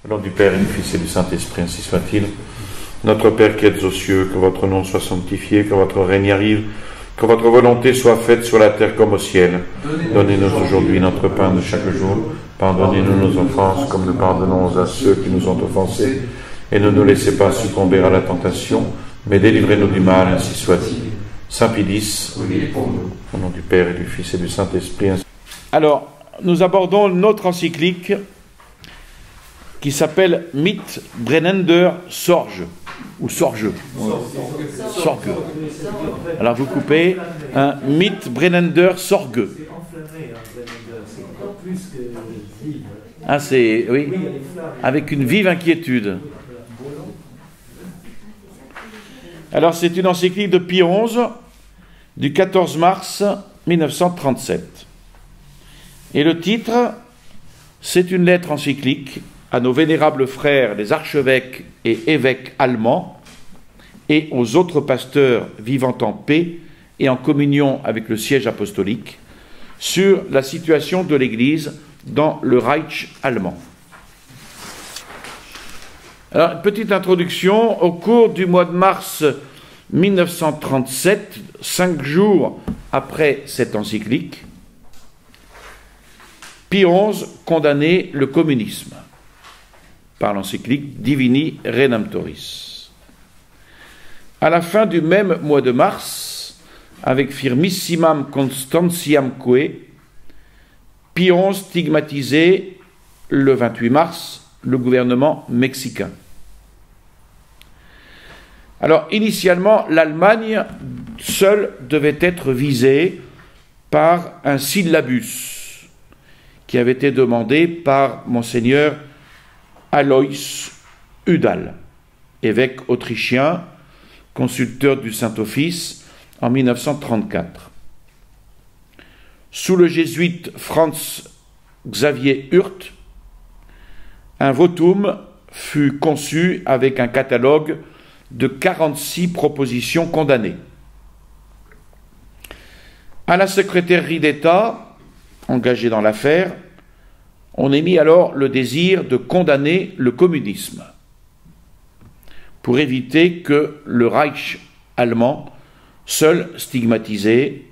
Au nom du Père et du Fils et du Saint-Esprit, ainsi soit-il. Notre Père qui êtes aux cieux, que votre nom soit sanctifié, que votre règne arrive, que votre volonté soit faite sur la terre comme au ciel. Donnez-nous aujourd'hui notre pain de chaque jour. Pardonnez-nous nos offenses, comme nous pardonnons à ceux qui nous ont offensés. Et ne nous laissez pas succomber à la tentation, mais délivrez-nous du mal, ainsi soit-il. Saint Pédis, au nom du Père et du Fils et du Saint-Esprit. Alors, nous abordons notre encyclique qui s'appelle Mit brennender Sorge, ou Sorge. Sorge. Alors vous coupez un Mit brennender Sorge. Ah, c'est, oui, avec une vive inquiétude. Alors c'est une encyclique de Pie XI du 14 mars 1937. Et le titre, c'est une lettre encyclique à nos vénérables frères, les archevêques et évêques allemands, et aux autres pasteurs vivant en paix et en communion avec le siège apostolique, sur la situation de l'Église dans le Reich allemand. Alors, une petite introduction. Au cours du mois de mars 1937, 5 jours après cette encyclique, Pie XI condamnait le communisme par l'encyclique Divini Redemptoris. À la fin du même mois de mars, avec Firmissimam Constantiamque, Pie XI stigmatisait le 28 mars le gouvernement mexicain. Alors, initialement, l'Allemagne seule devait être visée par un syllabus qui avait été demandé par Monseigneur Alois Udall, évêque autrichien, consulteur du Saint-Office en 1934. Sous le jésuite Franz Xavier Hurt, un votum fut conçu avec un catalogue de 46 propositions condamnées. À la secrétairerie d'État, engagée dans l'affaire, on émit alors le désir de condamner le communisme pour éviter que le Reich allemand, seul stigmatisé,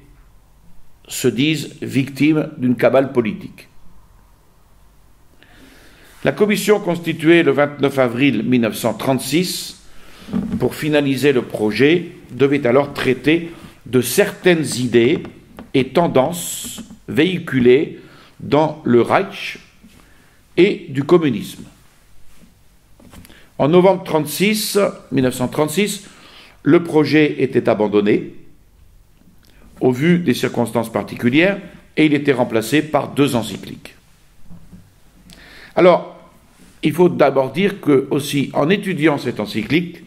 se dise victime d'une cabale politique. La commission constituée le 29 avril 1936 pour finaliser le projet devait alors traiter de certaines idées et tendances véhiculées dans le Reich et du communisme. En novembre 1936, le projet était abandonné au vu des circonstances particulières et il était remplacé par 2 encycliques. Alors, il faut d'abord dire que, aussi, en étudiant cette encyclique,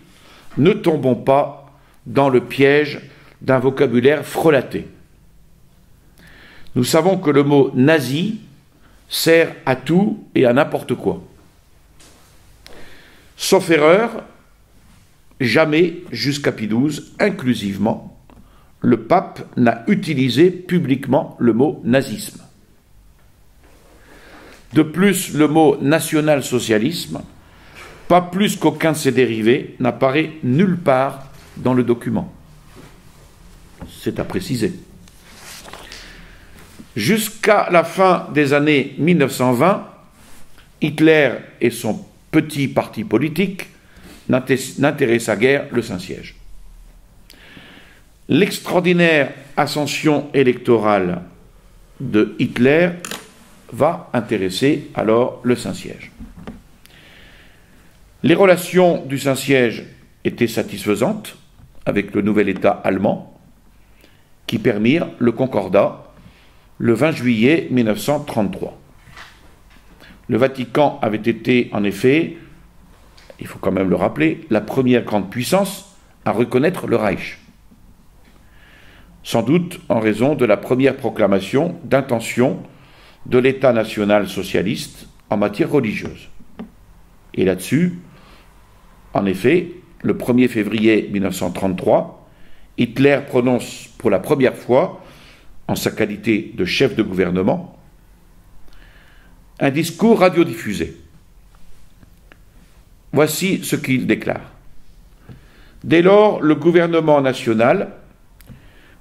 ne tombons pas dans le piège d'un vocabulaire frelaté. Nous savons que le mot nazi sert à tout et à n'importe quoi. Sauf erreur, jamais, jusqu'à Pie XII, inclusivement, le pape n'a utilisé publiquement le mot nazisme. De plus, le mot national-socialisme, pas plus qu'aucun de ses dérivés, n'apparaît nulle part dans le document. C'est à préciser. Jusqu'à la fin des années 1920, Hitler et son petit parti politique n'intéressa guère le Saint-Siège. L'extraordinaire ascension électorale de Hitler va intéresser alors le Saint-Siège. Les relations du Saint-Siège étaient satisfaisantes avec le nouvel État allemand qui permirent le concordat le 20 juillet 1933. Le Vatican avait été, en effet, il faut quand même le rappeler, la première grande puissance à reconnaître le Reich. Sans doute en raison de la première proclamation d'intention de l'État national socialiste en matière religieuse. Et là-dessus, en effet, le 1er février 1933, Hitler prononce pour la première fois, en sa qualité de chef de gouvernement, un discours radiodiffusé Voici ce qu'il déclare. Dès lors, le gouvernement national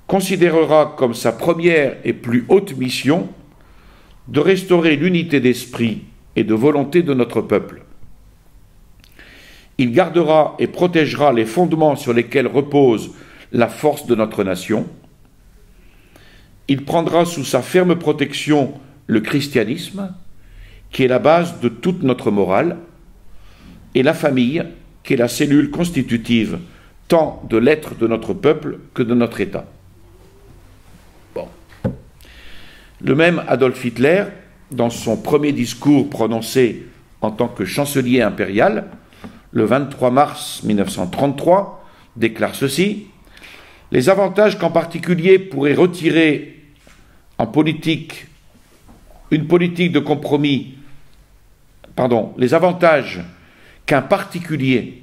considérera comme sa première et plus haute mission de restaurer l'unité d'esprit et de volonté de notre peuple. Il gardera et protégera les fondements sur lesquels repose la force de notre nation. Il prendra sous sa ferme protection le christianisme, qui est la base de toute notre morale, et la famille, qui est la cellule constitutive tant de l'être de notre peuple que de notre État. Bon. Le même Adolf Hitler, dans son premier discours prononcé en tant que chancelier impérial, le 23 mars 1933, déclare ceci: « Les avantages qu'en particulier pourrait retirer en politique une politique de compromis, les avantages qu'un particulier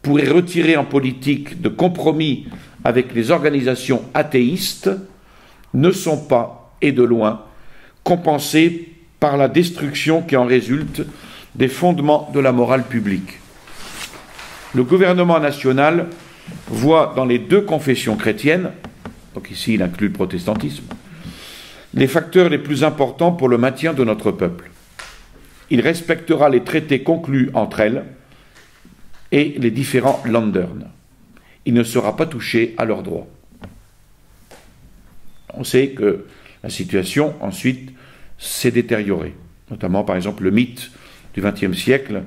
pourrait retirer en politique de compromis avec les organisations athéistes ne sont pas, et de loin, compensés par la destruction qui en résulte des fondements de la morale publique. Le gouvernement national voit dans les deux confessions chrétiennes, donc ici il inclut le protestantisme, les facteurs les plus importants pour le maintien de notre peuple. Il respectera les traités conclus entre elles et les différents Ländern. Il ne sera pas touché à leurs droits. » On sait que la situation ensuite s'est détériorée, notamment par exemple le mythe du XXe siècle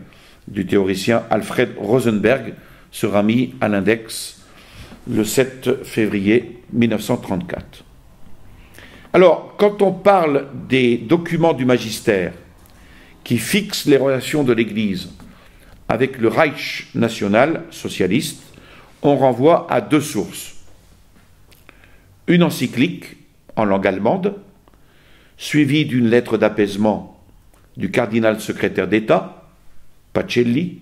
du théoricien Alfred Rosenberg sera mis à l'index le 7 février 1934. Alors, quand on parle des documents du magistère qui fixent les relations de l'Église avec le Reich national socialiste, on renvoie à deux sources. Une encyclique en langue allemande, suivie d'une lettre d'apaisement du cardinal secrétaire d'État, Pacelli,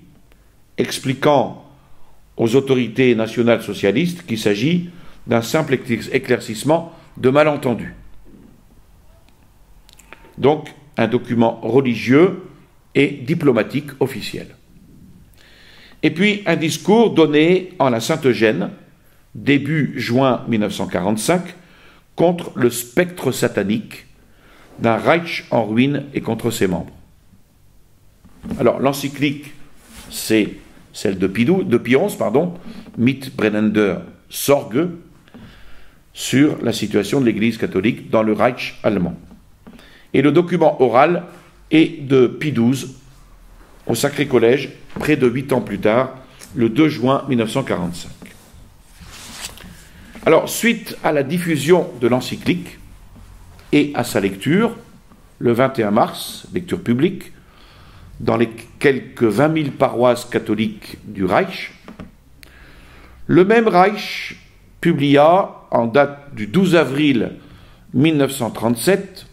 expliquant aux autorités nationales socialistes qu'il s'agit d'un simple éclaircissement de malentendus. Donc, un document religieux et diplomatique officiel. Et puis, un discours donné en la Sainte-Eugène, début juin 1945, contre le spectre satanique d'un Reich en ruine et contre ses membres. Alors, l'encyclique, c'est celle de Pie XI, Mitbrennender Sorge, sur la situation de l'Église catholique dans le Reich allemand. Et le document oral est de Pie XII au Sacré Collège, près de 8 ans plus tard, le 2 juin 1945. Alors, suite à la diffusion de l'encyclique et à sa lecture, le 21 mars, lecture publique, dans les quelques 20 000 paroisses catholiques du Reich, le même Reich publia, en date du 12 avril 1937,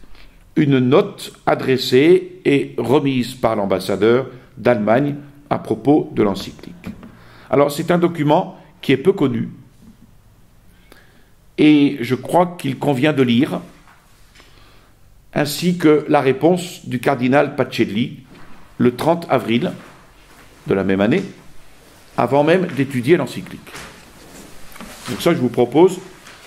une note adressée et remise par l'ambassadeur d'Allemagne à propos de l'encyclique. Alors, c'est un document qui est peu connu, et je crois qu'il convient de lire, ainsi que la réponse du cardinal Pacelli, le 30 avril de la même année, avant même d'étudier l'encyclique. Donc ça, je vous propose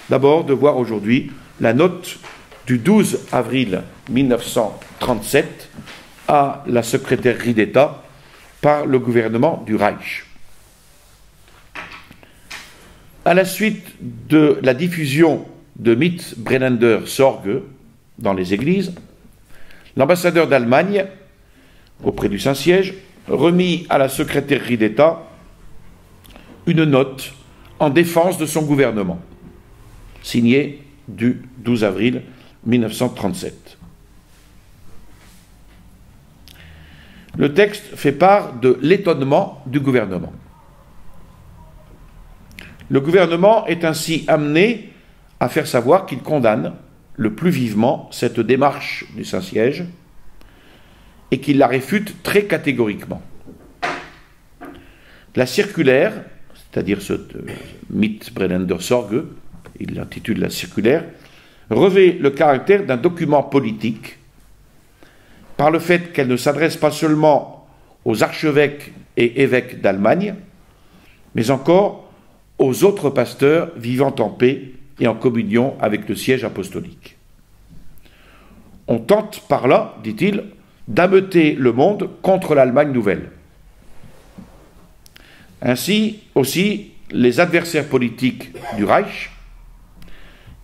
d'abord de voir aujourd'hui la note du 12 avril 1937 à la secrétairerie d'État par le gouvernement du Reich. À la suite de la diffusion de Mitbrennender Sorge dans les églises, l'ambassadeur d'Allemagne auprès du Saint-Siège remit à la secrétairerie d'État une note en défense de son gouvernement, signée du 12 avril 1937. Le texte fait part de l'étonnement du gouvernement. Le gouvernement est ainsi amené à faire savoir qu'il condamne le plus vivement cette démarche du Saint-Siège et qu'il la réfute très catégoriquement. La circulaire, c'est-à-dire ce Mitbrennender Sorge, il l'intitule la circulaire, revêt le caractère d'un document politique par le fait qu'elle ne s'adresse pas seulement aux archevêques et évêques d'Allemagne, mais encore aux autres pasteurs vivant en paix et en communion avec le siège apostolique. On tente par là, dit-il, d'ameuter le monde contre l'Allemagne nouvelle. Ainsi aussi, les adversaires politiques du Reich,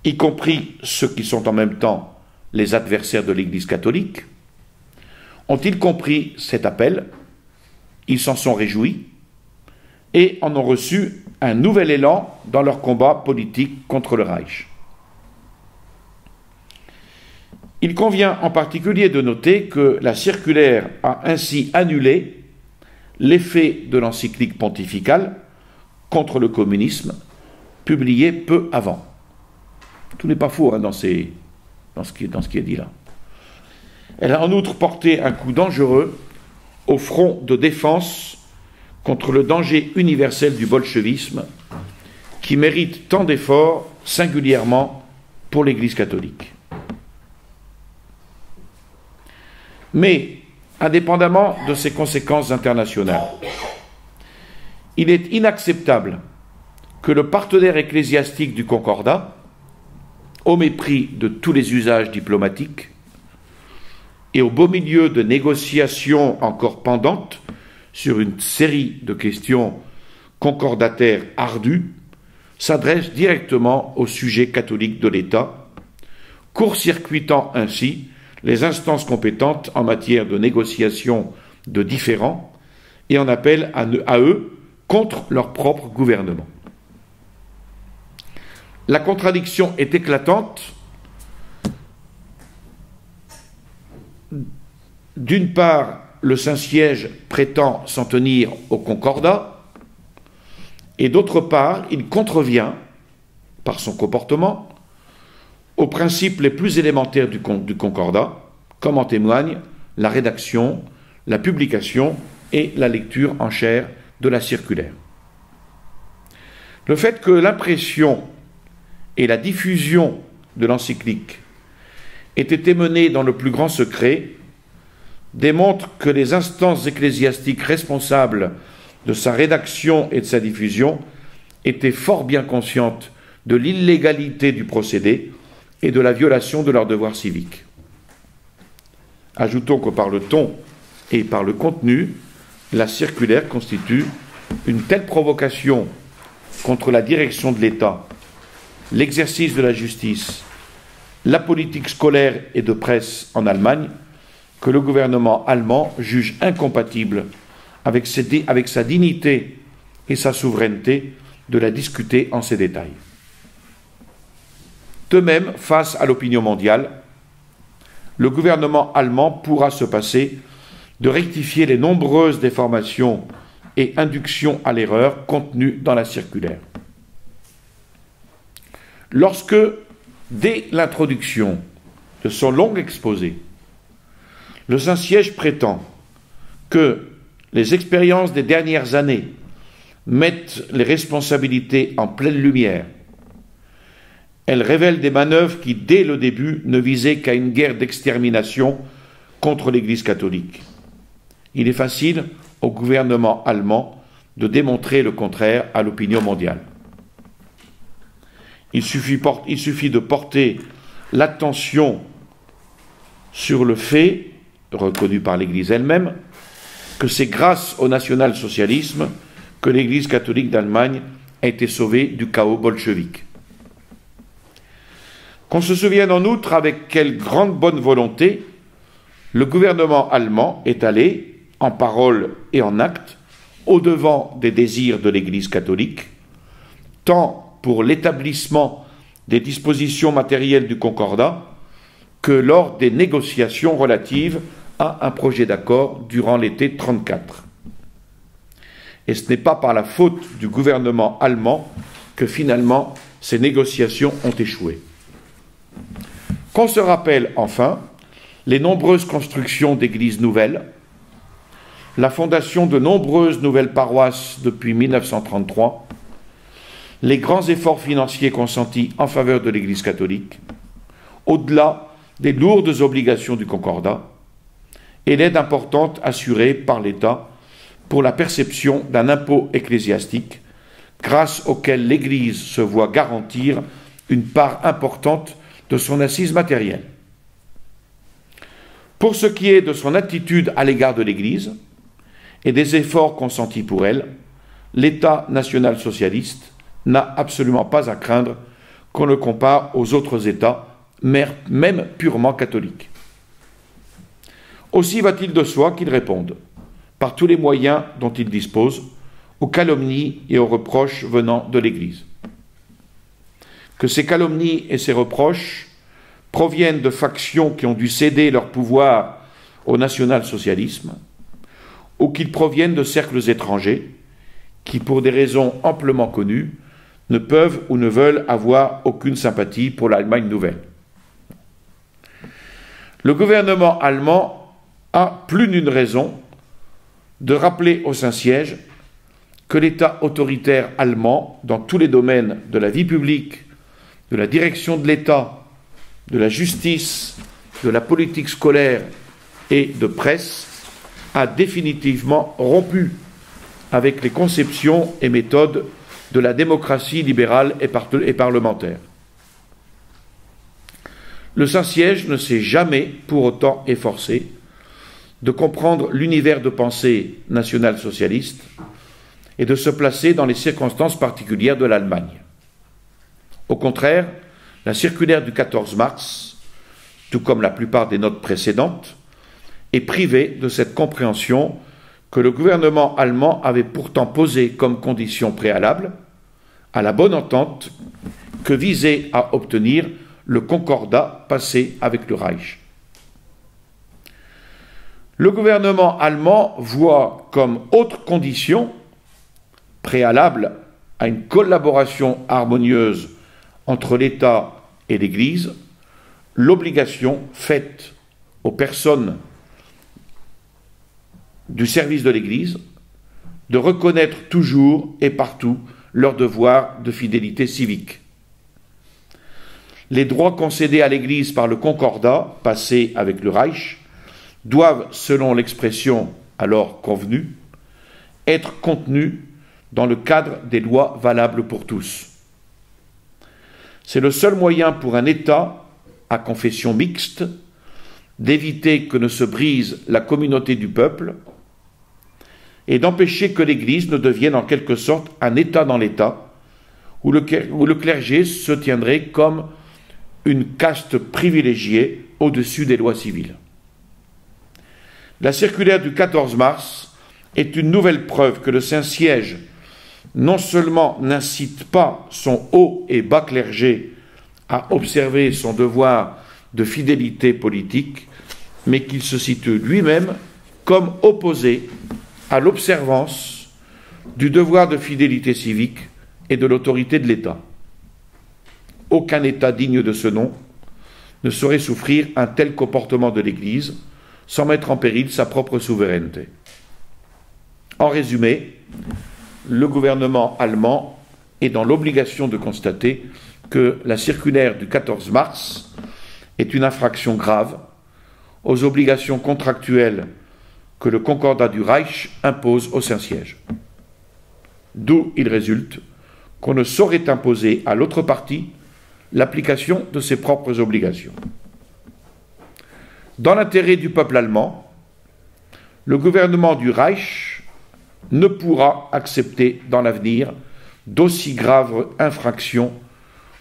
y compris ceux qui sont en même temps les adversaires de l'Église catholique, ont-ils compris cet appel, ils s'en sont réjouis et en ont reçu un nouvel élan dans leur combat politique contre le Reich. Il convient en particulier de noter que la circulaire a ainsi annulé l'effet de l'encyclique pontificale contre le communisme, publiée peu avant. Tout n'est pas faux dans ce qui est dit là. Elle a en outre porté un coup dangereux au front de défense contre le danger universel du bolchevisme, qui mérite tant d'efforts, singulièrement pour l'Église catholique. Mais, indépendamment de ses conséquences internationales, il est inacceptable que le partenaire ecclésiastique du Concordat, au mépris de tous les usages diplomatiques et au beau milieu de négociations encore pendantes sur une série de questions concordataires ardues, s'adresse directement au sujet catholique de l'État, court-circuitant ainsi les instances compétentes en matière de négociation de différends et en appelle à eux contre leur propre gouvernement. La contradiction est éclatante. D'une part, le Saint-Siège prétend s'en tenir au Concordat, et d'autre part, il contrevient, par son comportement, aux principes les plus élémentaires du Concordat, comme en témoignent la rédaction, la publication et la lecture en chair de la circulaire. Le fait que l'impression et la diffusion de l'encyclique aient été menées dans le plus grand secret démontre que les instances ecclésiastiques responsables de sa rédaction et de sa diffusion étaient fort bien conscientes de l'illégalité du procédé et de la violation de leurs devoirs civiques. Ajoutons que par le ton et par le contenu, la circulaire constitue une telle provocation contre la direction de l'État, l'exercice de la justice, la politique scolaire et de presse en Allemagne, que le gouvernement allemand juge incompatible avec sa dignité et sa souveraineté de la discuter en ses détails. De même, face à l'opinion mondiale, le gouvernement allemand pourra se passer de rectifier les nombreuses déformations et inductions à l'erreur contenues dans la circulaire. Lorsque, dès l'introduction de son long exposé, le Saint-Siège prétend que les expériences des dernières années mettent les responsabilités en pleine lumière, elles révèlent des manœuvres qui, dès le début, ne visaient qu'à une guerre d'extermination contre l'Église catholique. Il est facile au gouvernement allemand de démontrer le contraire à l'opinion mondiale. Il suffit de porter l'attention sur le fait, reconnu par l'Église elle-même, que c'est grâce au national-socialisme que l'Église catholique d'Allemagne a été sauvée du chaos bolchevique. Qu'on se souvienne en outre avec quelle grande bonne volonté le gouvernement allemand est allé, en parole et en acte, au-devant des désirs de l'Église catholique, tant pour l'établissement des dispositions matérielles du Concordat que lors des négociations relatives à un projet d'accord durant l'été 1934. Et ce n'est pas par la faute du gouvernement allemand que finalement ces négociations ont échoué. Qu'on se rappelle enfin les nombreuses constructions d'églises nouvelles, la fondation de nombreuses nouvelles paroisses depuis 1933, les grands efforts financiers consentis en faveur de l'Église catholique, au-delà des lourdes obligations du Concordat, et l'aide importante assurée par l'État pour la perception d'un impôt ecclésiastique, grâce auquel l'Église se voit garantir une part importante de son assise matérielle. Pour ce qui est de son attitude à l'égard de l'Église et des efforts consentis pour elle, l'État national-socialiste n'a absolument pas à craindre qu'on le compare aux autres États, même purement catholiques. Aussi va-t-il de soi qu'il réponde, par tous les moyens dont il dispose, aux calomnies et aux reproches venant de l'Église. Que ces calomnies et ces reproches proviennent de factions qui ont dû céder leur pouvoir au national-socialisme, ou qu'ils proviennent de cercles étrangers qui, pour des raisons amplement connues, ne peuvent ou ne veulent avoir aucune sympathie pour l'Allemagne nouvelle. Le gouvernement allemand a plus d'une raison de rappeler au Saint-Siège que l'État autoritaire allemand, dans tous les domaines de la vie publique, de la direction de l'État, de la justice, de la politique scolaire et de presse, a définitivement rompu avec les conceptions et méthodes de la démocratie libérale et parlementaire. Le Saint-Siège ne s'est jamais pour autant efforcé de comprendre l'univers de pensée national-socialiste et de se placer dans les circonstances particulières de l'Allemagne. Au contraire, la circulaire du 14 mars, tout comme la plupart des notes précédentes, est privée de cette compréhension que le gouvernement allemand avait pourtant posée comme condition préalable à la bonne entente que visait à obtenir le concordat passé avec le Reich. Le gouvernement allemand voit comme autre condition préalable à une collaboration harmonieuse entre l'État et l'Église l'obligation faite aux personnes du service de l'Église de reconnaître toujours et partout leur devoir de fidélité civique. Les droits concédés à l'Église par le concordat passé avec le Reich doivent, selon l'expression alors convenue, être contenus dans le cadre des lois valables pour tous. C'est le seul moyen pour un État à confession mixte d'éviter que ne se brise la communauté du peuple et d'empêcher que l'Église ne devienne en quelque sorte un État dans l'État, où le clergé se tiendrait comme une caste privilégiée au-dessus des lois civiles. La circulaire du 14 mars est une nouvelle preuve que le Saint-Siège non seulement n'incite pas son haut et bas clergé à observer son devoir de fidélité politique, mais qu'il se situe lui-même comme opposé à l'observance du devoir de fidélité civique et de l'autorité de l'État. Aucun État digne de ce nom ne saurait souffrir un tel comportement de l'Église sans mettre en péril sa propre souveraineté. En résumé, le gouvernement allemand est dans l'obligation de constater que la circulaire du 14 mars est une infraction grave aux obligations contractuelles que le concordat du Reich impose au Saint-Siège. D'où il résulte qu'on ne saurait imposer à l'autre partie l'application de ses propres obligations. Dans l'intérêt du peuple allemand, le gouvernement du Reich ne pourra accepter dans l'avenir d'aussi graves infractions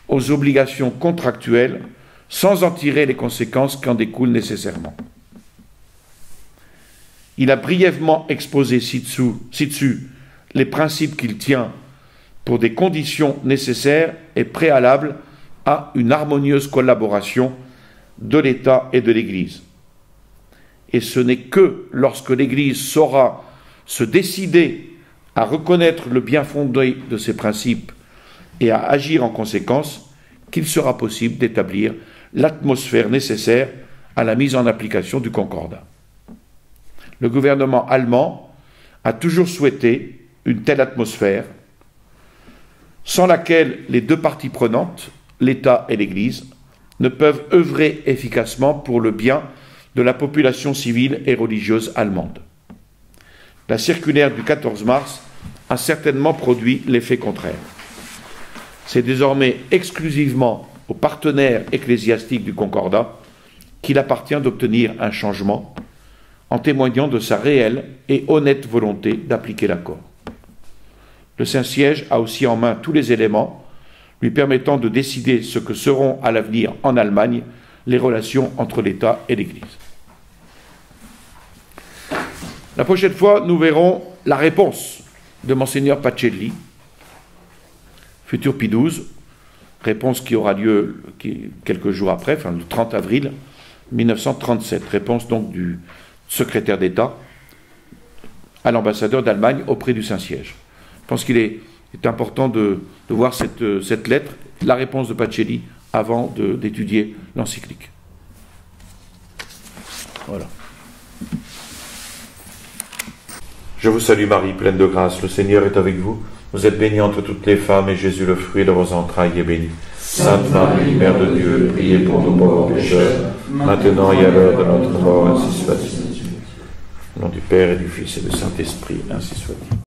aux obligations contractuelles sans en tirer les conséquences qui en découlent nécessairement. Il a brièvement exposé ci-dessus les principes qu'il tient pour des conditions nécessaires et préalables à une harmonieuse collaboration de l'État et de l'Église. Et ce n'est que lorsque l'Église saura se décider à reconnaître le bien fondé de ces principes et à agir en conséquence qu'il sera possible d'établir l'atmosphère nécessaire à la mise en application du concordat. Le gouvernement allemand a toujours souhaité une telle atmosphère, sans laquelle les deux parties prenantes, l'État et l'Église, ne peuvent œuvrer efficacement pour le bien de la population civile et religieuse allemande. La circulaire du 14 mars a certainement produit l'effet contraire. C'est désormais exclusivement aux partenaires ecclésiastiques du Concordat qu'il appartient d'obtenir un changement, en témoignant de sa réelle et honnête volonté d'appliquer l'accord. Le Saint-Siège a aussi en main tous les éléments lui permettant de décider ce que seront à l'avenir en Allemagne les relations entre l'État et l'Église. La prochaine fois, nous verrons la réponse de Monseigneur Pacelli, futur Pie XII, réponse qui aura lieu quelques jours après, enfin le 30 avril 1937, réponse donc du secrétaire d'État à l'ambassadeur d'Allemagne auprès du Saint-Siège. Je pense qu'il est important de voir cette lettre, la réponse de Pacelli, avant d'étudier l'encyclique. Voilà. Je vous salue Marie, pleine de grâce, le Seigneur est avec vous. Vous êtes bénie entre toutes les femmes, et Jésus, le fruit de vos entrailles, est béni. Sainte Marie, Mère de Dieu, priez pour nous pauvres pécheurs, maintenant et à l'heure de notre mort, ainsi soit-il. Au nom du Père et du Fils et du Saint-Esprit, ainsi soit-il.